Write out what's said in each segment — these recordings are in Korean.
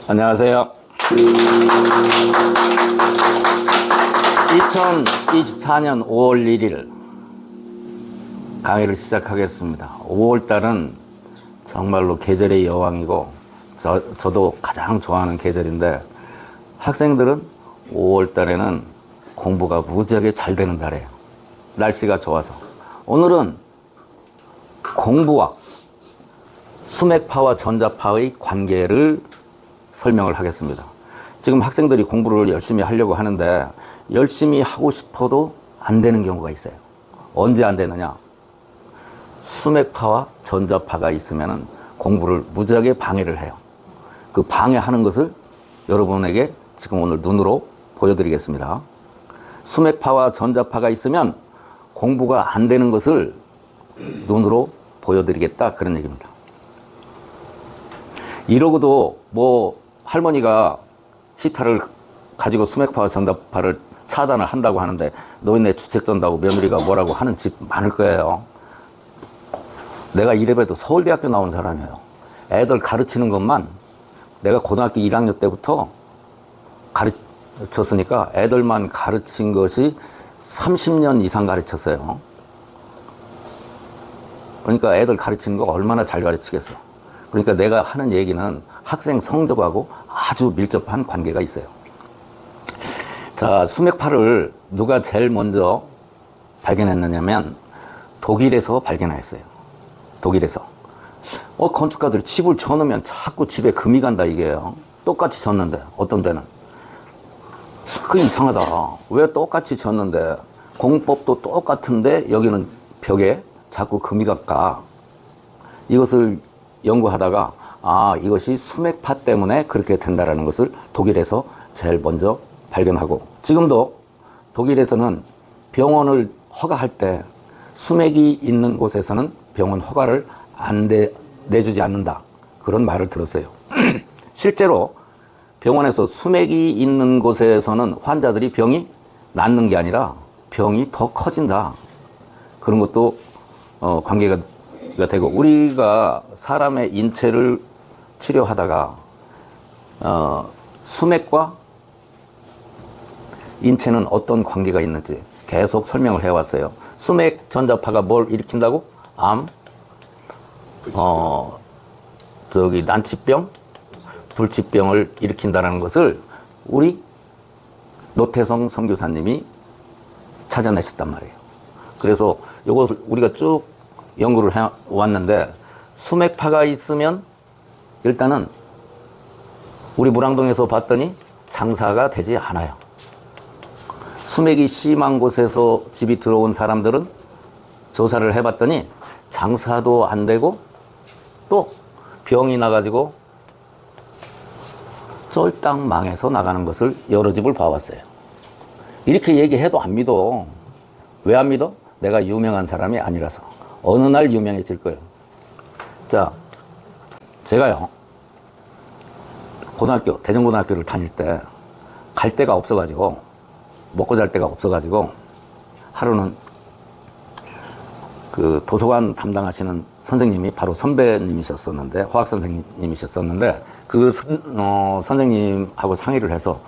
안녕하세요. 2024년 5월 1일 강의를 시작하겠습니다. 5월달은 정말로 계절의 여왕이고 저도 가장 좋아하는 계절인데, 학생들은 5월달에는 공부가 무지하게 잘 되는 달이에요. 날씨가 좋아서. 오늘은 공부와 수맥파와 전자파의 관계를 설명을 하겠습니다. 지금 학생들이 공부를 열심히 하려고 하는데 열심히 하고 싶어도 안 되는 경우가 있어요. 언제 안 되느냐? 수맥파와 전자파가 있으면 공부를 무지하게 방해를 해요. 그 방해하는 것을 여러분에게 지금 오늘 눈으로 보여드리겠습니다. 수맥파와 전자파가 있으면 공부가 안 되는 것을 눈으로 보여드리겠다, 그런 얘기입니다. 이러고도 뭐 할머니가 시타를 가지고 수맥파와 전자파를 차단을 한다고 하는데 노인네 주책 던다고 며느리가 뭐라고 하는 집 많을 거예요. 내가 이래봬도 서울대학교 나온 사람이에요. 애들 가르치는 것만 내가 고등학교 1학년 때부터 가르쳤으니까 애들만 가르친 것이 30년 이상 가르쳤어요. 그러니까 애들 가르치는 거 얼마나 잘 가르치겠어. 그러니까 내가 하는 얘기는 학생 성적하고 아주 밀접한 관계가 있어요. 자, 수맥파를 누가 제일 먼저 발견했느냐면 독일에서 발견했어요. 독일에서. 건축가들이 집을 져놓으면 자꾸 집에 금이 간다 이게요. 똑같이 졌는데 어떤 데는. 그 이상하다. 왜 똑같이 졌는데 공법도 똑같은데 여기는 벽에 자꾸 금이 갈까? 이것을 연구하다가 이것이 수맥파 때문에 그렇게 된다라는 것을 독일에서 제일 먼저 발견하고, 지금도 독일에서는 병원을 허가할 때 수맥이 있는 곳에서는 병원 허가를 내주지 않는다, 그런 말을 들었어요. 실제로 병원에서 수맥이 있는 곳에서는 환자들이 병이 낫는 게 아니라 병이 더 커진다, 그런 것도 관계가 되고, 우리가 사람의 인체를 치료하다가 수맥과 인체는 어떤 관계가 있는지 계속 설명을 해왔어요. 수맥 전자파가 뭘 일으킨다고? 암, 난치병, 불치병을 일으킨다는 것을 우리 노태성 선교사님이 찾아내셨단 말이에요. 그래서 이것을 우리가 쭉 연구를 해왔는데, 수맥파가 있으면 일단은 우리 무랑동에서 봤더니 장사가 되지 않아요. 수맥이 심한 곳에서 집이 들어온 사람들은 조사를 해봤더니 장사도 안 되고 또 병이 나가지고 쫄딱 망해서 나가는 것을 여러 집을 봐왔어요. 이렇게 얘기해도 안 믿어. 왜 안 믿어? 내가 유명한 사람이 아니라서. 어느 날 유명해질 거예요. 자, 제가요, 대전고등학교를 다닐 때 갈 데가 없어가지고, 먹고 잘 데가 없어가지고, 하루는 그 도서관 담당하시는 선생님이 바로 선배님이셨었는데, 화학 선생님이셨었는데, 그 선생님하고 상의를 해서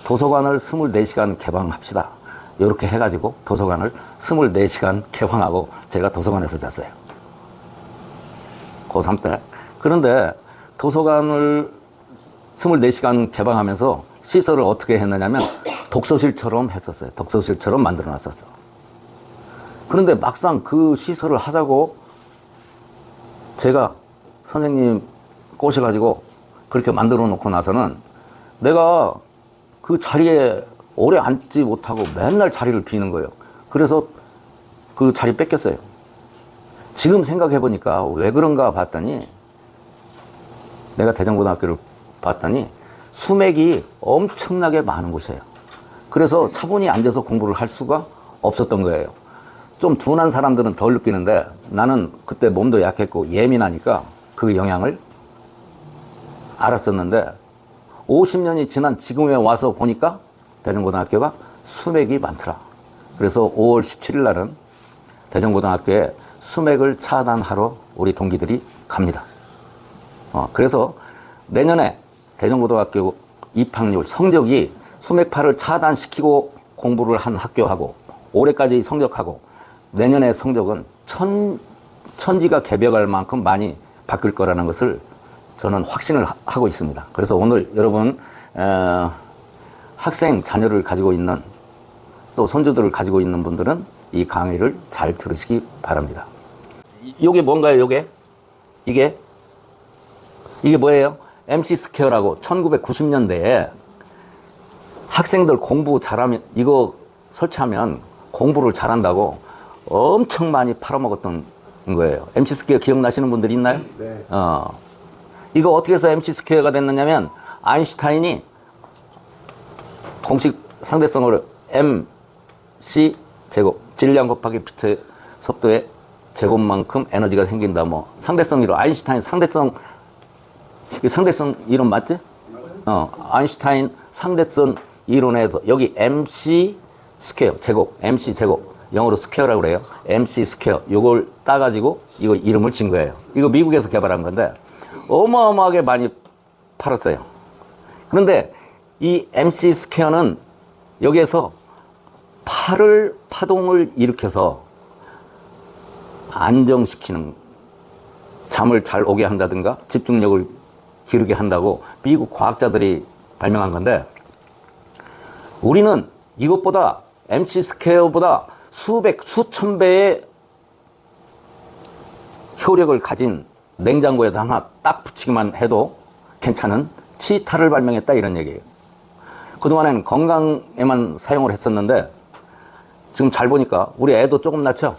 도서관을 24시간 개방합시다, 이렇게 해가지고 도서관을 24시간 개방하고 제가 도서관에서 잤어요. 고3 때. 그런데 도서관을 24시간 개방하면서 시설을 어떻게 했느냐면 독서실처럼 했었어요. 독서실처럼 만들어 놨었어. 그런데 막상 그 시설을 하자고 제가 선생님 꼬셔가지고 그렇게 만들어 놓고 나서는 내가 그 자리에 오래 앉지 못하고 맨날 자리를 비는 거예요. 그래서 그 자리 뺏겼어요. 지금 생각해 보니까 왜 그런가 봤더니, 내가 대전고등학교를 봤더니 수맥이 엄청나게 많은 곳이에요. 그래서 차분히 앉아서 공부를 할 수가 없었던 거예요. 좀 둔한 사람들은 덜 느끼는데 나는 그때 몸도 약했고 예민하니까 그 영향을 알았었는데, 50년이 지난 지금에 와서 보니까 대전고등학교가 수맥이 많더라. 그래서 5월 17일 날은 대전고등학교에 수맥을 차단하러 우리 동기들이 갑니다. 그래서 내년에 대전고등학교 입학률 성적이 수맥파를 차단시키고 공부를 한 학교하고 올해까지 성적하고 내년의 성적은 천지가 개벽할 만큼 많이 바뀔 거라는 것을 저는 확신을 하고 있습니다. 그래서 오늘 여러분 학생 자녀를 가지고 있는 또 손주들을 가지고 있는 분들은 이 강의를 잘 들으시기 바랍니다. 이게 뭔가요? 이게 뭐예요? MC 스퀘어라고 1990년대에 학생들 공부 잘하면 이거 설치하면 공부를 잘한다고 엄청 많이 팔아먹었던 거예요. MC 스퀘어 기억나시는 분들 있나요? 네. 이거 어떻게 해서 MC 스퀘어가 됐느냐면 아인슈타인이 공식 상대성으로 MC 제곱 질량 곱하기 비트 속도의 제곱만큼 에너지가 생긴다. 뭐 상대성 이론 아인슈타인 상대성 이론 맞지? 아인슈타인 상대성 이론에서 여기 MC 스퀘어 제곱 MC 제곱 영어로 스퀘어라고 그래요. MC 스퀘어 요걸 따가지고 이거 이름을 진 거예요. 이거 미국에서 개발한 건데 어마어마하게 많이 팔았어요. 그런데 이 MC 스퀘어는 여기에서 파동을 일으켜서 안정시키는 잠을 잘 오게 한다든가 집중력을 기르게 한다고 미국 과학자들이 발명한 건데 우리는 이것보다 MC 스퀘어보다 수천 배의 효력을 가진 냉장고에다 하나 딱 붙이기만 해도 괜찮은 치타를 발명했다 이런 얘기예요. 그동안엔 건강에만 사용을 했었는데 지금 잘 보니까 우리 애도 조금 낳죠?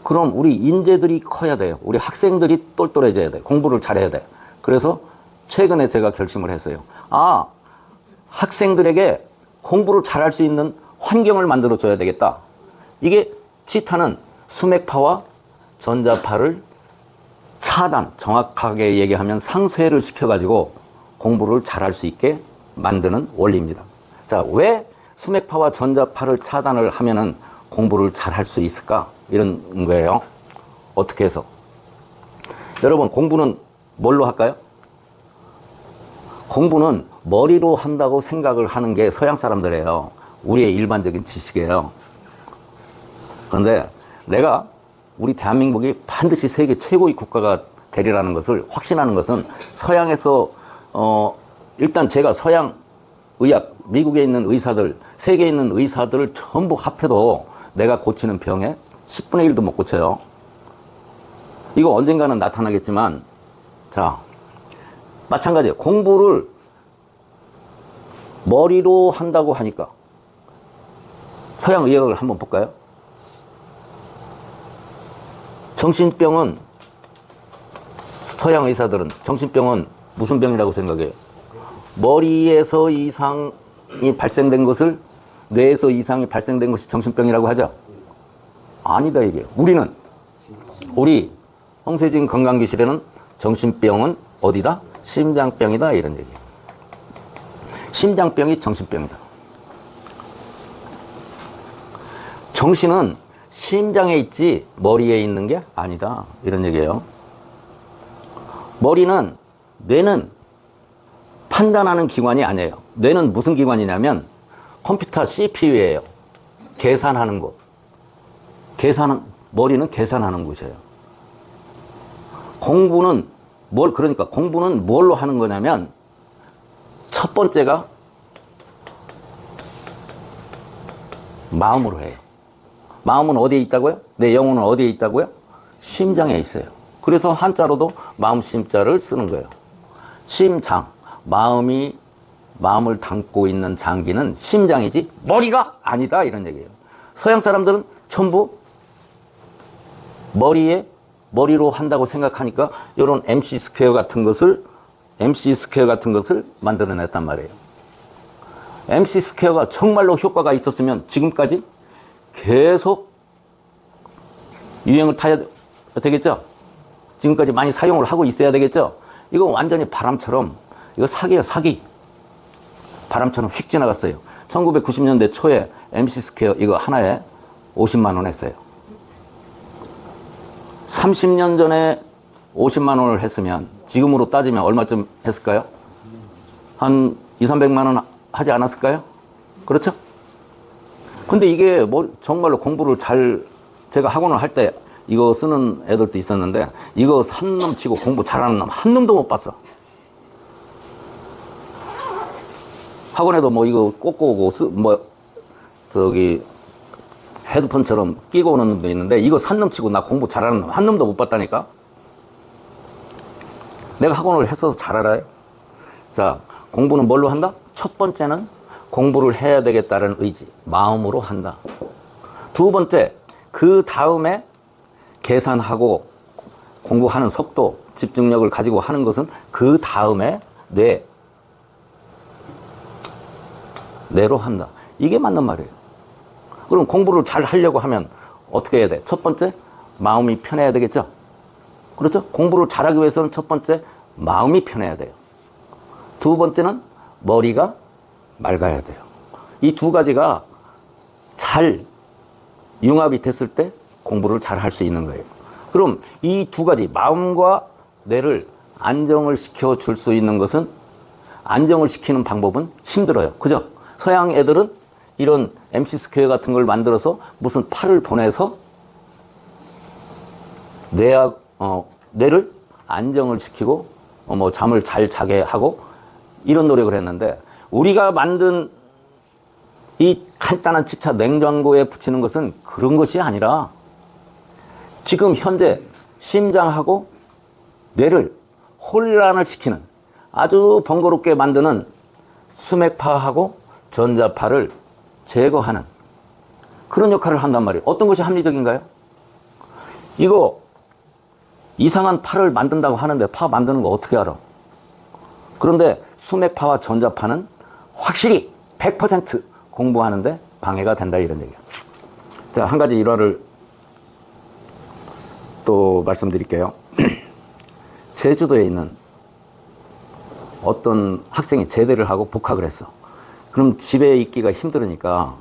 그럼 우리 인재들이 커야 돼요. 우리 학생들이 똘똘해져야 돼. 공부를 잘해야 돼. 그래서 최근에 제가 결심을 했어요. 학생들에게 공부를 잘할 수 있는 환경을 만들어 줘야 되겠다. 이게 치타는 수맥파와 전자파를 차단, 정확하게 얘기하면 상쇄를 시켜가지고 공부를 잘할 수 있게 만드는 원리입니다. 자, 왜 수맥파와 전자파를 차단을 하면은 공부를 잘할 수 있을까? 이런 거예요. 어떻게 해서? 여러분, 공부는 뭘로 할까요? 공부는 머리로 한다고 생각을 하는 게 서양 사람들이에요. 우리의 일반적인 지식이에요. 그런데 내가 우리 대한민국이 반드시 세계 최고의 국가가 되리라는 것을 확신하는 것은 서양에서 일단 제가 서양 의학, 미국에 있는 의사들, 세계에 있는 의사들을 전부 합해도 내가 고치는 병에 10분의 1도 못 고쳐요. 이거 언젠가는 나타나겠지만, 자, 마찬가지예요. 공부를 머리로 한다고 하니까 서양 의학을 한번 볼까요? 정신병은 서양 의사들은 정신병은 무슨 병이라고 생각해요? 머리에서 이상이 발생된 것을 뇌에서 이상이 발생된 것이 정신병이라고 하죠? 아니다 이게. 우리 홍세진 건강기실에는 정신병은 어디다? 심장병이다 이런 얘기예요. 심장병이 정신병이다. 정신은 심장에 있지 머리에 있는 게 아니다 이런 얘기예요. 뇌는 판단하는 기관이 아니에요. 뇌는 무슨 기관이냐면 컴퓨터 CPU예요. 계산하는 곳. 머리는 계산하는 곳이에요. 공부는 뭘로 하는 거냐면 첫 번째가 마음으로 해요. 마음은 어디에 있다고요? 내 영혼은 어디에 있다고요? 심장에 있어요. 그래서 한자로도 마음 심자를 쓰는 거예요. 심장. 마음을 담고 있는 장기는 심장이지 머리가 아니다 이런 얘기예요. 서양 사람들은 전부 머리로 한다고 생각하니까 이런 MC 스퀘어 같은 것을 만들어냈단 말이에요. MC 스퀘어가 정말로 효과가 있었으면 지금까지 계속 유행을 타야 되겠죠? 지금까지 많이 사용을 하고 있어야 되겠죠? 이거 완전히 바람처럼, 이거 사기예요, 사기. 바람처럼 휙 지나갔어요. 1990년대 초에 MC 스퀘어 이거 하나에 50만 원 했어요. 30년 전에 50만 원을 했으면 지금으로 따지면 얼마쯤 했을까요? 한 2, 300만 원 하지 않았을까요? 그렇죠? 근데 이게 뭐 정말로 공부를 제가 학원을 할 때 이거 쓰는 애들도 있었는데 이거 산 놈 치고 공부 잘하는 놈 한 놈도 못 봤어. 학원에도 뭐 이거 꽂고 오고 헤드폰처럼 끼고 오는 놈도 있는데 이거 산 놈 치고 나 공부 잘하는 놈 한 놈도 못 봤다니까. 내가 학원을 했어서 잘 알아요. 자, 공부는 뭘로 한다? 첫 번째는 공부를 해야 되겠다는 의지, 마음으로 한다. 두 번째, 그 다음에 계산하고 공부하는 속도, 집중력을 가지고 하는 것은 그 다음에 뇌로 한다. 이게 맞는 말이에요. 그럼 공부를 잘 하려고 하면 어떻게 해야 돼? 첫 번째, 마음이 편해야 되겠죠? 그렇죠? 공부를 잘하기 위해서는 첫 번째, 마음이 편해야 돼요. 두 번째는 머리가 맑아야 돼요. 이 두 가지가 잘 융합이 됐을 때 공부를 잘 할 수 있는 거예요. 그럼 이 두 가지, 마음과 뇌를 안정을 시켜줄 수 있는 것은, 안정을 시키는 방법은 힘들어요. 그죠? 서양 애들은 이런 MC 스퀘어 같은 걸 만들어서 무슨 팔을 보내서 뇌를 안정을 시키고 잠을 잘 자게 하고 이런 노력을 했는데, 우리가 만든 이 간단한 치차 냉장고에 붙이는 것은 그런 것이 아니라 지금 현재 심장하고 뇌를 혼란을 시키는, 아주 번거롭게 만드는 수맥파하고 전자파를 제거하는 그런 역할을 한단 말이에요. 어떤 것이 합리적인가요? 이거 이상한 파를 만든다고 하는데 파 만드는 거 어떻게 알아? 그런데 수맥파와 전자파는 확실히 100% 공부하는데 방해가 된다, 이런 얘기예요. 자, 한 가지 일화를 또 말씀드릴게요. 제주도에 있는 어떤 학생이 제대를 하고 복학을 했어. 그럼 집에 있기가 힘들으니까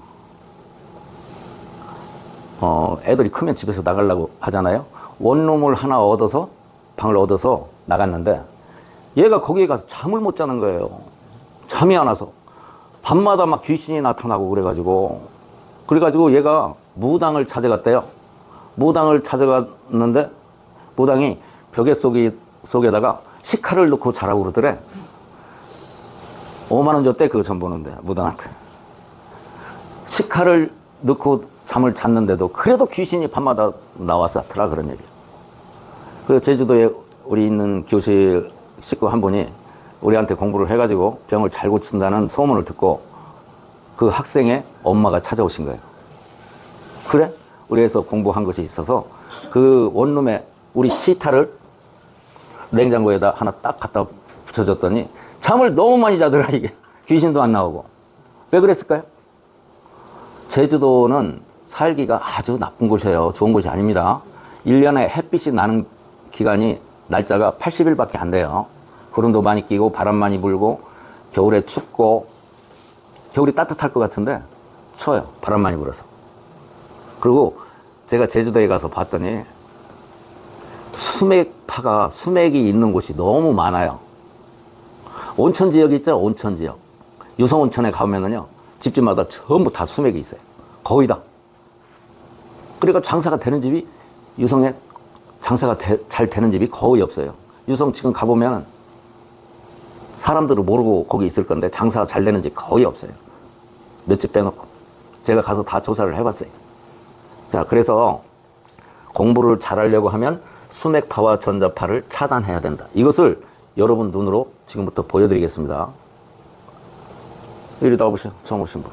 애들이 크면 집에서 나가려고 하잖아요. 원룸을 하나 얻어서, 방을 얻어서 나갔는데 얘가 거기에 가서 잠을 못 자는 거예요. 잠이 안 와서. 밤마다 막 귀신이 나타나고 그래가지고 얘가 무당을 찾아갔대요. 무당을 찾아갔는데 무당이 벽에 속에다가 식칼을 넣고 자라고 그러더래. 5만 원 줬대, 그거 전 보는데, 무당한테. 식칼을 넣고 잠을 잤는데도 그래도 귀신이 밤마다 나왔었더라, 그런 얘기예요. 그래서 제주도에 우리 있는 교실 식구 한 분이 우리한테 공부를 해가지고 병을 잘 고친다는 소문을 듣고 그 학생의 엄마가 찾아오신 거예요. 그래? 우리에서 공부한 것이 있어서 그 원룸에 우리 치타를 냉장고에다 하나 딱 갖다 붙여줬더니 잠을 너무 많이 자더라, 이게. 귀신도 안 나오고. 왜 그랬을까요? 제주도는 살기가 아주 나쁜 곳이에요. 좋은 곳이 아닙니다. 1년에 햇빛이 나는 기간이, 날짜가 80일밖에 안 돼요. 구름도 많이 끼고 바람 많이 불고 겨울에 춥고, 겨울이 따뜻할 것 같은데 추워요, 바람 많이 불어서. 그리고 제가 제주도에 가서 봤더니 수맥이 있는 곳이 너무 많아요. 온천 지역 있죠? 온천 지역. 유성온천에 가면은요, 집집마다 전부 다 수맥이 있어요. 거의 다. 그러니까 장사가 되는 집이, 유성에 장사가 잘 되는 집이 거의 없어요. 유성 지금 가보면 사람들을 모르고 거기 있을 건데 장사가 잘 되는 집 거의 없어요. 몇 집 빼놓고. 제가 가서 다 조사를 해봤어요. 자, 그래서 공부를 잘하려고 하면 수맥파와 전자파를 차단해야 된다. 이것을 여러분 눈으로 지금부터 보여드리겠습니다. 이리 나와보시죠. 처음 오신 분.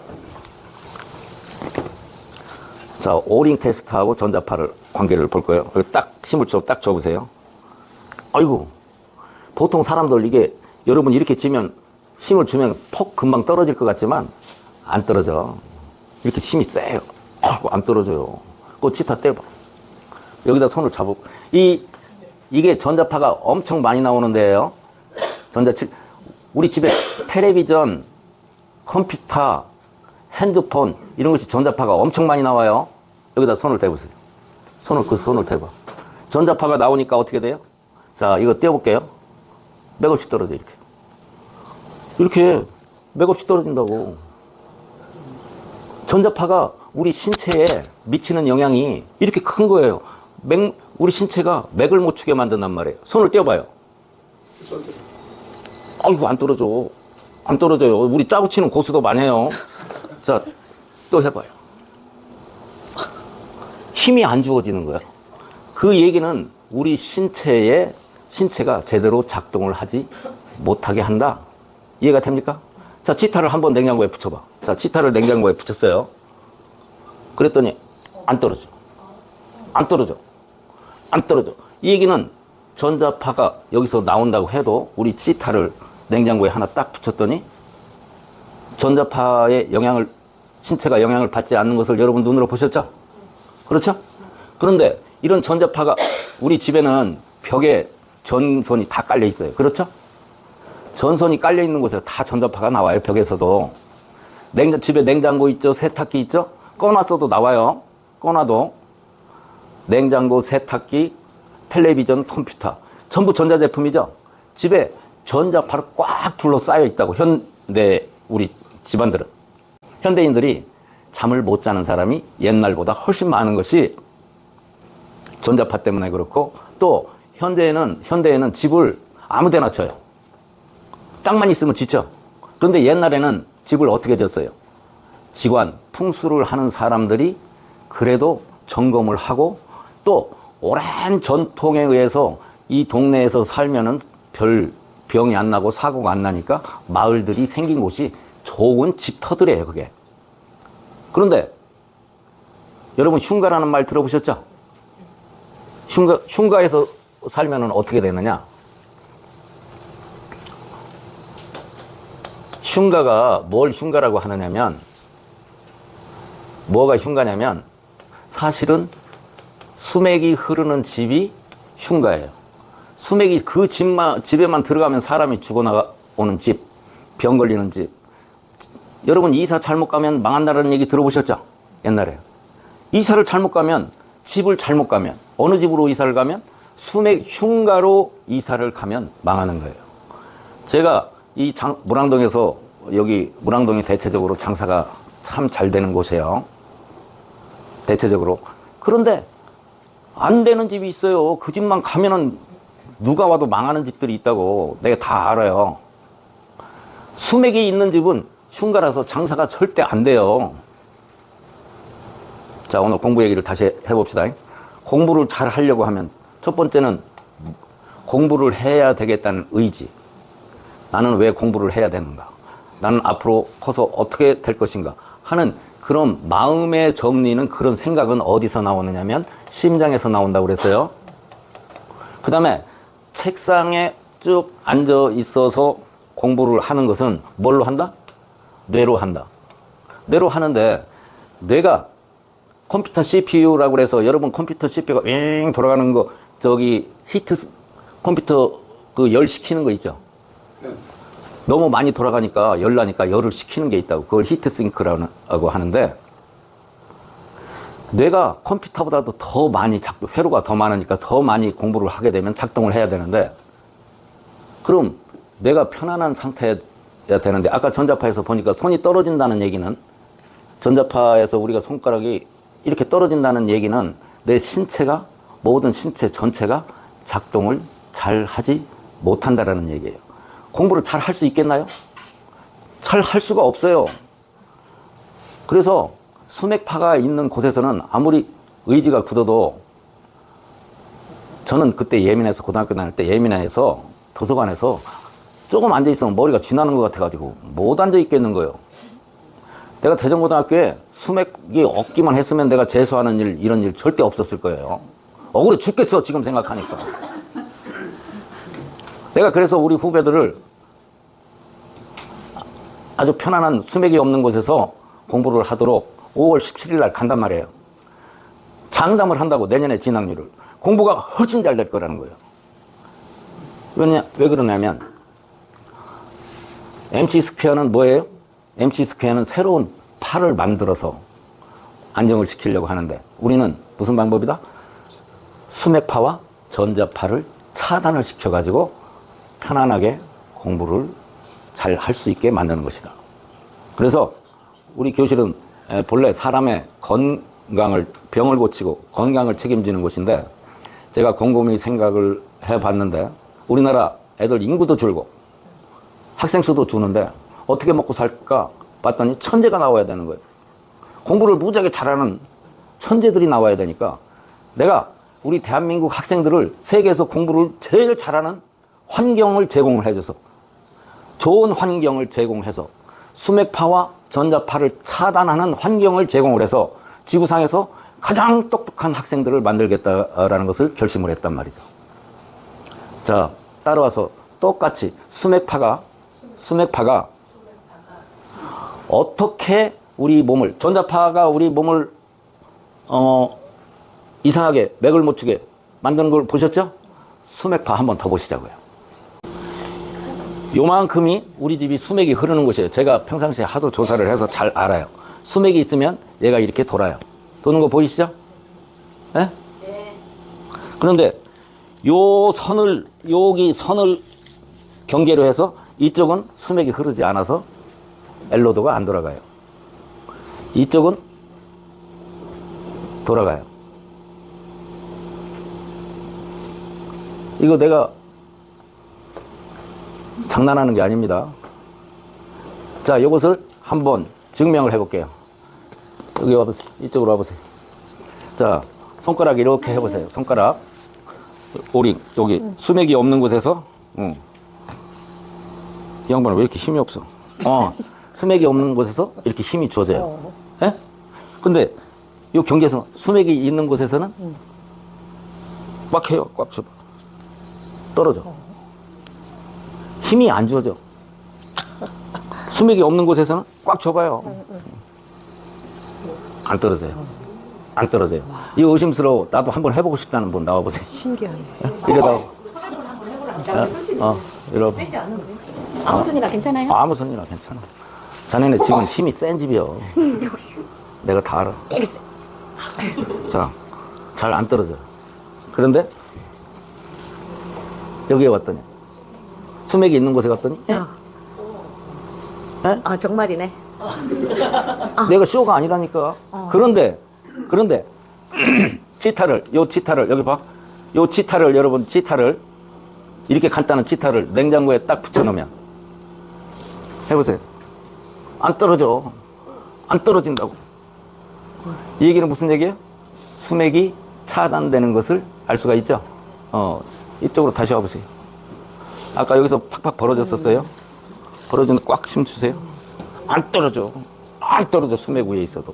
자, 오링 테스트하고 전자파를 관계를 볼 거예요. 딱 힘을 딱 줘보세요. 아이고, 보통 사람들 이게 여러분 이렇게 쥐면, 힘을 주면 폭 금방 떨어질 것 같지만 안 떨어져. 이렇게 힘이 세요. 안 떨어져요. 그 치타 떼봐. 여기다 손을 잡고. 이게 전자파가 엄청 많이 나오는 데예요. 우리 집에 텔레비전, 컴퓨터, 핸드폰 이런 것이 전자파가 엄청 많이 나와요. 여기다 손을 대보세요. 손을 대봐. 전자파가 나오니까 어떻게 돼요? 자, 이거 떼어볼게요. 맥없이 떨어져, 이렇게. 이렇게 맥없이 떨어진다고. 전자파가 우리 신체에 미치는 영향이 이렇게 큰 거예요. 우리 신체가 맥을 못 추게 만든단 말이에요. 손을 떼어봐요. 아이고, 안 떨어져. 안 떨어져요. 우리 짜고 치는 고수도 많이 해요. 자, 또 해봐요. 힘이 안 주어지는 거야. 그 얘기는 우리 신체가 제대로 작동을 하지 못하게 한다. 이해가 됩니까? 자, 치타를 한번 냉장고에 붙여봐. 자, 치타를 냉장고에 붙였어요. 그랬더니 안 떨어져. 안 떨어져. 안 떨어져. 이 얘기는 전자파가 여기서 나온다고 해도 우리 치타를 냉장고에 하나 딱 붙였더니 전자파의 영향을, 신체가 영향을 받지 않는 것을 여러분 눈으로 보셨죠? 그렇죠? 그런데 이런 전자파가 우리 집에는 벽에 전선이 다 깔려 있어요. 그렇죠? 전선이 깔려 있는 곳에 다 전자파가 나와요. 벽에서도. 집에 냉장고 있죠? 세탁기 있죠? 꺼놨어도 나와요. 꺼놔도. 냉장고, 세탁기, 텔레비전, 컴퓨터. 전부 전자제품이죠? 집에 전자파를 꽉 둘러싸여 있다고. 우리 집안들은. 현대인들이 잠을 못 자는 사람이 옛날보다 훨씬 많은 것이 전자파 때문에 그렇고, 또 현대에는 집을 아무 데나 쳐요. 땅만 있으면 짓죠. 그런데 옛날에는 집을 어떻게 졌어요? 지관, 풍수를 하는 사람들이 그래도 점검을 하고, 또 오랜 전통에 의해서 이 동네에서 살면은 별 병이 안 나고 사고가 안 나니까 마을들이 생긴 곳이 좋은 집터들이에요, 그게. 그런데 여러분 흉가라는 말 들어보셨죠? 흉가에서 살면은 어떻게 되느냐? 흉가가 뭘 흉가라고 하느냐면, 뭐가 흉가냐면 사실은 수맥이 흐르는 집이 흉가예요. 수맥이 그 집에만 들어가면 사람이 죽어나오는 집, 병 걸리는 집. 여러분 이사 잘못 가면 망한다는 얘기 들어보셨죠? 옛날에. 이사를 잘못 가면, 집을 잘못 가면, 어느 집으로 이사를 가면? 수맥 흉가로 이사를 가면 망하는 거예요. 제가 이 무랑동에서, 여기 무랑동이 대체적으로 장사가 참 잘 되는 곳이에요. 대체적으로. 그런데 안 되는 집이 있어요. 그 집만 가면은 누가 와도 망하는 집들이 있다고. 내가 다 알아요. 수맥이 있는 집은 흉가라서 장사가 절대 안 돼요. 자, 오늘 공부 얘기를 다시 해봅시다. 공부를 잘 하려고 하면 첫 번째는 공부를 해야 되겠다는 의지. 나는 왜 공부를 해야 되는가? 나는 앞으로 커서 어떻게 될 것인가? 하는 그런 마음의 정리는, 그런 생각은 어디서 나오느냐면 심장에서 나온다고 그랬어요. 그 다음에 책상에 쭉 앉아 있어서 공부를 하는 것은 뭘로 한다? 뇌로 한다. 뇌로 하는데, 뇌가 컴퓨터 CPU라고 그래서, 여러분 컴퓨터 CPU가 윙 돌아가는 거, 저기 컴퓨터 그 열 식히는 거 있죠? 너무 많이 돌아가니까 열나니까 열을 식히는 게 있다고. 그걸 히트싱크라고 하는데, 뇌가 컴퓨터보다도 더 많이 회로가 더 많으니까 더 많이 공부를 하게 되면 작동을 해야 되는데, 그럼 뇌가 편안한 상태여야 되는데, 아까 전자파에서 보니까 손이 떨어진다는 얘기는, 전자파에서 우리가 손가락이 이렇게 떨어진다는 얘기는 내 신체가, 모든 신체 전체가 작동을 잘 하지 못한다라는 얘기예요. 공부를 잘 할 수 있겠나요? 잘 할 수가 없어요. 그래서 수맥파가 있는 곳에서는 아무리 의지가 굳어도, 저는 그때 예민해서, 고등학교 다닐 때 예민해서 도서관에서 조금 앉아있으면 머리가 쥐나는 것 같아가지고 못 앉아있겠는 거예요. 내가 대전고등학교에 수맥이 없기만 했으면 내가 재수하는 일, 이런 일 절대 없었을 거예요. 억울해 죽겠어, 지금 생각하니까. 내가 그래서 우리 후배들을 아주 편안한 수맥이 없는 곳에서 공부를 하도록 5월 17일 날 간단 말이에요. 장담을 한다고, 내년에 진학률을. 공부가 훨씬 잘 될 거라는 거예요. 왜 그러냐면, MC 스퀘어는 뭐예요? MC 스퀘어는 새로운 파를 만들어서 안정을 시키려고 하는데, 우리는 무슨 방법이다? 수맥파와 전자파를 차단을 시켜가지고 편안하게 공부를 잘 할 수 있게 만드는 것이다. 그래서 우리 교실은 본래 사람의 건강을, 병을 고치고 건강을 책임지는 곳인데, 제가 곰곰이 생각을 해봤는데 우리나라 애들 인구도 줄고 학생 수도 주는데 어떻게 먹고 살까 봤더니 천재가 나와야 되는 거예요. 공부를 무지하게 잘하는 천재들이 나와야 되니까 내가 우리 대한민국 학생들을 세계에서 공부를 제일 잘하는 환경을 제공을 해줘서, 좋은 환경을 제공해서 수맥파와 전자파를 차단하는 환경을 제공을 해서 지구상에서 가장 똑똑한 학생들을 만들겠다라는 것을 결심을 했단 말이죠. 자, 따라와서 똑같이 수맥파가 어떻게 우리 몸을, 전자파가 우리 몸을 이상하게 맥을 못 추게 만드는 걸 보셨죠? 수맥파 한번 더 보시자고요. 요만큼이 우리 집이 수맥이 흐르는 곳이에요. 제가 평상시에 하도 조사를 해서 잘 알아요. 수맥이 있으면 얘가 이렇게 돌아요. 도는 거 보이시죠? 네? 네. 그런데 요 선을, 여기 선을 경계로 해서 이쪽은 수맥이 흐르지 않아서 엘로도가 안 돌아가요. 이쪽은 돌아가요. 이거 내가 장난하는 게 아닙니다. 자, 이것을 한번 증명을 해볼게요. 여기 와보세요. 이쪽으로 와보세요. 자, 손가락 이렇게 해보세요. 손가락. 오링, 여기 수맥이 없는 곳에서, 이 양반은 왜 이렇게 힘이 없어? 수맥이 없는 곳에서 이렇게 힘이 주어져요. 예? 근데 이 경계선, 수맥이 있는 곳에서는 꽉 해요. 꽉 줘. 떨어져. 힘이 안 주어져. 수맥이 없는 곳에서는 꽉 줘봐요. 안 떨어져요. 안 떨어져요. 이거 의심스러워. 나도 한번 해보고 싶다는 분 나와보세요. 신기하네. 이러다가. 이러고. 아무 손이나 괜찮아요? 아무 손이나 괜찮아. 자네네 지금 힘이 센 집이요. 내가 다 알아. 자, 잘 안 떨어져. 그런데 여기에 왔더니 수맥이 있는 곳에 갔더니 정말이네. 내가 쇼가 아니라니까. 그런데 치타를, 여기 봐. 요 치타를, 여러분, 치타를, 이렇게 간단한 치타를 냉장고에 딱 붙여놓으면, 해보세요. 안 떨어져. 안 떨어진다고. 이 얘기는 무슨 얘기예요? 수맥이 차단되는 것을 알 수가 있죠. 이쪽으로 다시 와보세요. 아까 여기서 팍팍 벌어졌었어요. 벌어졌는데 꽉 힘주세요. 안 떨어져. 안 떨어져. 수맥 위에 있어도.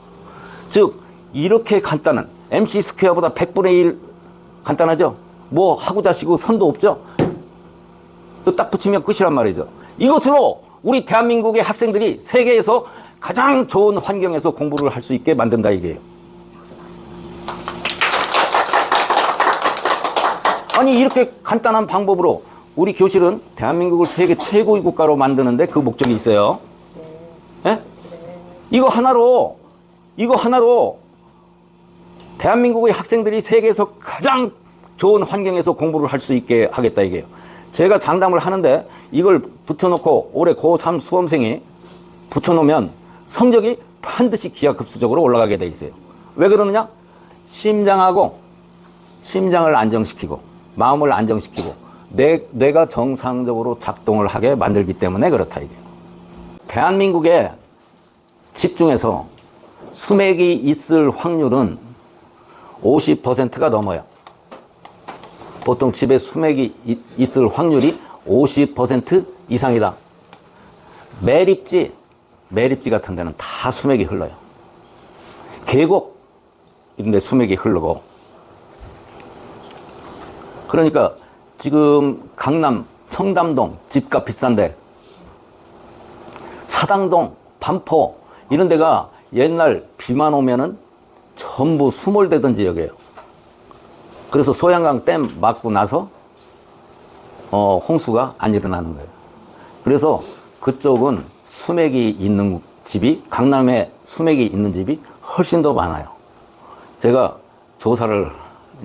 즉 이렇게 간단한, MC 스퀘어보다 100분의 1 간단하죠? 뭐 하고 자시고 선도 없죠? 이거 딱 붙이면 끝이란 말이죠. 이것으로 우리 대한민국의 학생들이 세계에서 가장 좋은 환경에서 공부를 할 수 있게 만든다 이게요. 아니 이렇게 간단한 방법으로 우리 교실은 대한민국을 세계 최고의 국가로 만드는데 그 목적이 있어요. 네? 이거 하나로 대한민국의 학생들이 세계에서 가장 좋은 환경에서 공부를 할 수 있게 하겠다 이게요. 제가 장담을 하는데 이걸 붙여놓고 올해 고3 수험생이 붙여놓으면 성적이 반드시 기하급수적으로 올라가게 돼 있어요. 왜 그러느냐? 심장을 안정시키고 마음을 안정시키고 뇌가 정상적으로 작동을 하게 만들기 때문에 그렇다 이게. 대한민국의 집 중에서 수맥이 있을 확률은 50%가 넘어요. 보통 집에 수맥이 있을 확률이 50% 이상이다. 매립지 같은 데는 다 수맥이 흘러요. 계곡 이런 데 수맥이 흐르고. 그러니까 지금 강남 청담동 집값 비싼데, 사당동 반포 이런 데가 옛날 비만 오면은 전부 수몰되던 지역이에요. 그래서 소양강 댐 막고 나서 홍수가 안 일어나는 거예요. 그래서 그쪽은 수맥이 있는 집이, 강남에 수맥이 있는 집이 훨씬 더 많아요. 제가 조사를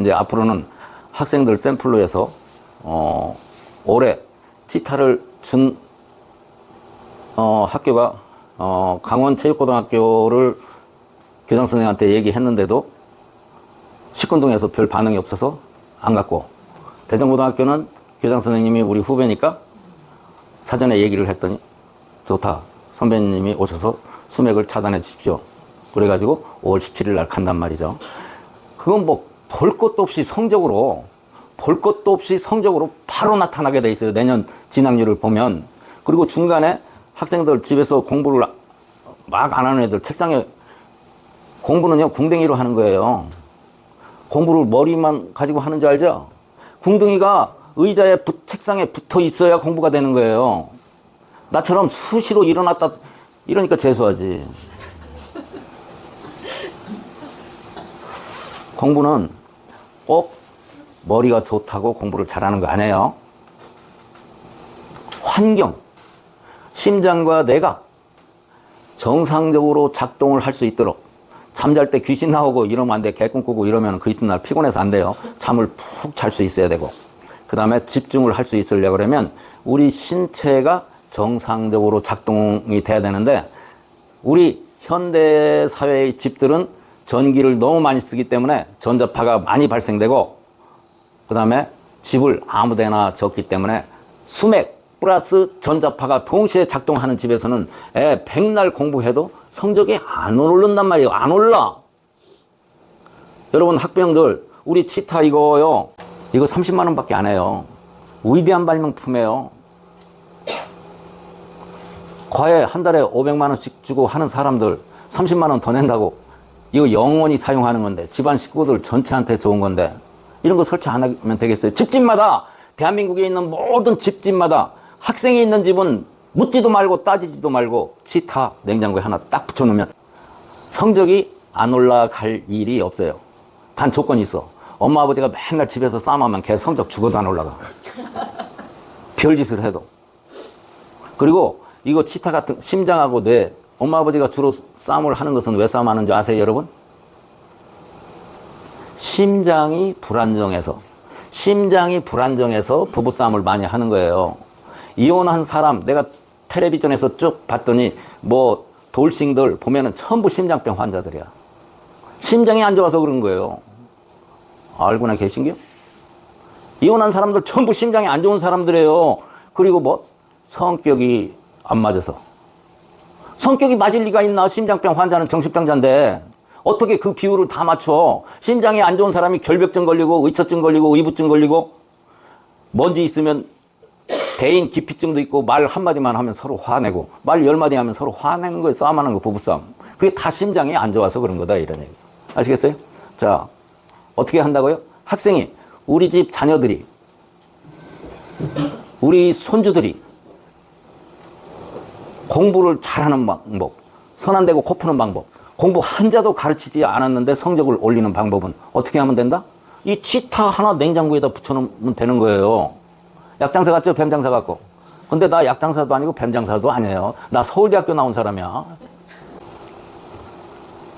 이제 앞으로는 학생들 샘플로 해서 올해 치타를 준 학교가 강원체육고등학교를 교장 선생님한테 얘기했는데도 식군동에서 별 반응이 없어서 안 갔고, 대전고등학교는 교장 선생님이 우리 후배니까 사전에 얘기를 했더니 좋다, 선배님이 오셔서 수맥을 차단해 주십시오. 그래가지고 5월 17일 날 간단 말이죠. 그건 뭐 볼 것도 없이 성적으로 바로 나타나게 돼 있어요. 내년 진학률을 보면. 그리고 중간에 학생들 집에서 공부를 막 안 하는 애들 책상에, 공부는요 궁뎅이로 하는 거예요. 공부를 머리만 가지고 하는 줄 알죠? 궁둥이가 의자에 책상에 붙어 있어야 공부가 되는 거예요. 나처럼 수시로 일어났다 이러니까 재수하지. 공부는 꼭 머리가 좋다고 공부를 잘하는 거 아니에요. 환경, 심장과 뇌가 정상적으로 작동을 할 수 있도록, 잠잘 때 귀신 나오고 이러면 안 돼. 개꿈 꾸고 이러면 그 이튿날 피곤해서 안 돼요. 잠을 푹 잘 수 있어야 되고, 그 다음에 집중을 할 수 있으려고 그러면 우리 신체가 정상적으로 작동이 돼야 되는데, 우리 현대 사회의 집들은 전기를 너무 많이 쓰기 때문에 전자파가 많이 발생되고, 그 다음에 집을 아무데나 졌기 때문에 수맥 플러스 전자파가 동시에 작동하는 집에서는 애 백날 공부해도 성적이 안 오른단 말이에요. 안 올라. 여러분 학부형들, 우리 치타 이거 30만 원밖에 안 해요. 위대한 발명품이에요. 과외 한 달에 500만 원씩 주고 하는 사람들 30만 원 더 낸다고, 이거 영원히 사용하는 건데, 집안 식구들 전체한테 좋은 건데, 이런 거 설치 안 하면 되겠어요? 집집마다, 대한민국에 있는 모든 집집마다 학생이 있는 집은 묻지도 말고 따지지도 말고 치타 냉장고에 하나 딱 붙여놓으면 성적이 안 올라갈 일이 없어요. 단 조건이 있어. 엄마 아버지가 맨날 집에서 싸움하면 걔 성적 죽어도 안 올라가. 별짓을 해도. 그리고 이거 치타 같은 심장하고 뇌, 엄마 아버지가 주로 싸움을 하는 것은 왜 싸움하는 줄 아세요, 여러분? 심장이 불안정해서 부부싸움을 많이 하는 거예요. 이혼한 사람, 내가 텔레비전에서 쭉 봤더니 뭐 돌싱들 보면은 전부 심장병 환자들이야. 심장이 안 좋아서 그런 거예요. 알고나 계신겨? 이혼한 사람들 전부 심장이 안 좋은 사람들이에요. 그리고 뭐 성격이 안 맞아서. 성격이 맞을 리가 있나? 심장병 환자는 정신병자인데 어떻게 그 비율을 다 맞춰? 심장이 안 좋은 사람이 결벽증 걸리고 의처증 걸리고 의부증 걸리고 먼지 있으면 대인 기피증도 있고, 말 한마디만 하면 서로 화내고, 말 10마디 하면 서로 화내는 거예요. 싸움하는 거, 부부싸움. 그게 다 심장이 안 좋아서 그런 거다, 이런 얘기. 아시겠어요? 자, 어떻게 한다고요? 학생이, 우리 집 자녀들이, 우리 손주들이 공부를 잘하는 방법, 손 안 대고 코 푸는 방법, 공부 한자도 가르치지 않았는데 성적을 올리는 방법은 어떻게 하면 된다? 이 치타 하나 냉장고에다 붙여놓으면 되는 거예요. 약장사 같죠? 뱀장사 같고. 근데 나 약장사도 아니고 뱀장사도 아니에요. 나 서울대학교 나온 사람이야.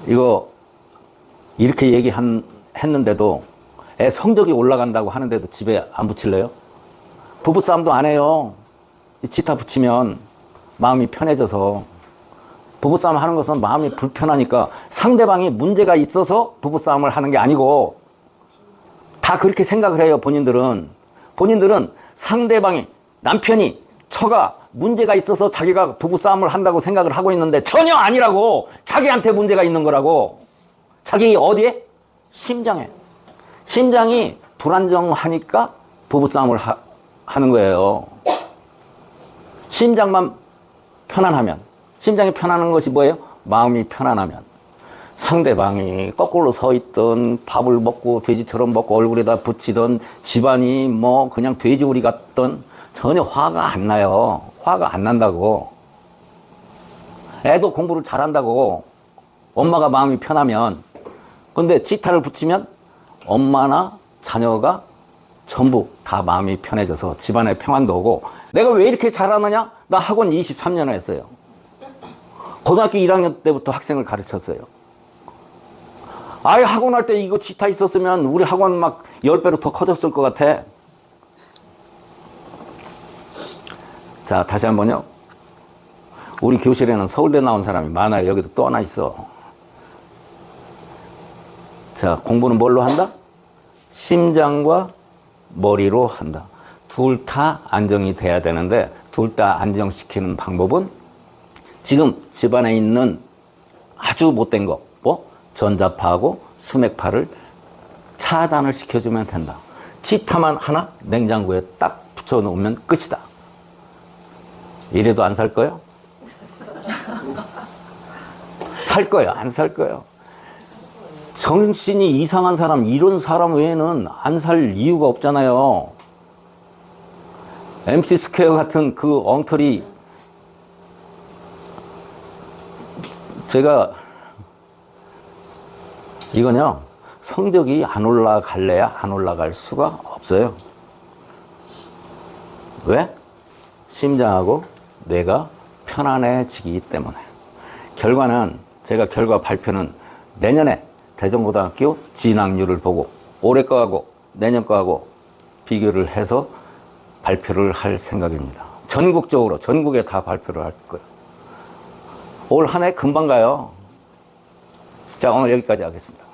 이거 이렇게 했는데도 애 성적이 올라간다고 하는데도 집에 안 붙일래요? 부부싸움도 안 해요. 이 치타 붙이면 마음이 편해져서. 부부싸움 하는 것은 마음이 불편하니까, 상대방이 문제가 있어서 부부싸움을 하는 게 아니고, 다 그렇게 생각을 해요. 본인들은 상대방이, 남편이, 처가 문제가 있어서 자기가 부부싸움을 한다고 생각을 하고 있는데 전혀 아니라고. 자기한테 문제가 있는 거라고. 자기 어디에? 심장에. 심장이 불안정하니까 부부싸움을 하는 거예요. 심장만 편안하면, 심장이 편안한 것이 뭐예요? 마음이 편안하면. 상대방이 거꾸로 서 있던, 밥을 먹고 돼지처럼 먹고 얼굴에다 붙이던, 집안이 뭐 그냥 돼지우리 같던, 전혀 화가 안 나요. 화가 안 난다고. 애도 공부를 잘한다고. 엄마가 마음이 편하면. 근데 치타를 붙이면 엄마나 자녀가 전부 다 마음이 편해져서 집안에 평안도 오고. 내가 왜 이렇게 잘하느냐? 나 학원 23년을 했어요. 고등학교 1학년 때부터 학생을 가르쳤어요. 아예 학원 할 때 이거 치타 있었으면 우리 학원 막 10배로 더 커졌을 것 같아. 자, 다시 한번요. 우리 교실에는 서울대 나온 사람이 많아요. 여기도 또 하나 있어. 자, 공부는 뭘로 한다? 심장과 머리로 한다. 둘 다 안정이 돼야 되는데 둘 다 안정시키는 방법은 지금 집안에 있는 아주 못된 거, 뭐 전자파하고 수맥파를 차단을 시켜주면 된다. 치타만 하나 냉장고에 딱 붙여놓으면 끝이다. 이래도 안 살 거예요? 살 거예요? 안 살 거예요? 정신이 이상한 사람, 이런 사람 외에는 안 살 이유가 없잖아요. MC 스퀘어 같은 그 엉터리, 제가 이거요, 성적이 안 올라갈래야 안 올라갈 수가 없어요. 왜? 심장하고 뇌가 편안해지기 때문에. 결과는, 제가 결과 발표는 내년에 대전고등학교 진학률을 보고 올해 거하고 내년 거하고 비교를 해서 발표를 할 생각입니다. 전국적으로, 전국에 다 발표를 할 거예요. 올 한 해 금방 가요. 자, 오늘 여기까지 하겠습니다.